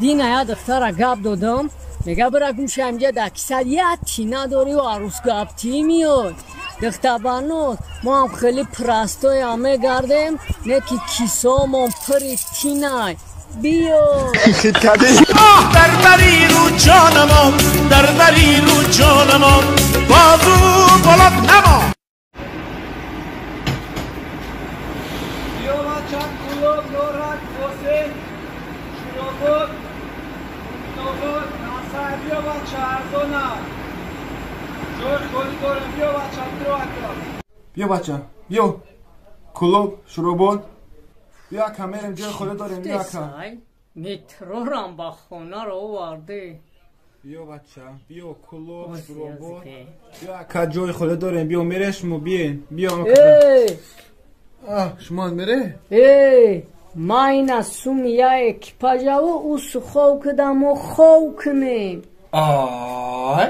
دینا یا دختر گاب دادم میگه برا گوش همجه دکیسد یه تینا داری و عروس گاب تی میاد دختر بانوت ما هم خیلی پرستای همه گردیم نکی کیسامون پری تینای بیو دردری رو جانمان دردری رو جانمان بازو بلد نما بیا بچم کلوب نورک حسین شروبود نورود نصر بیا بچه ارزونه جور کلی دارم بیا بچم درو اکرام بیا بچه بیا کلوب شروبود بیا کمیرم جای خود داریم بیا اکرام مترو رام با خونه رو وارده بیا بچه بیا کلوب شروبود بیا اکا جای خود داریم بیا میرش مو بین بیا شما میره ما این از سوم یا اکیپاجا و او سخو کدم و خو کنیم آی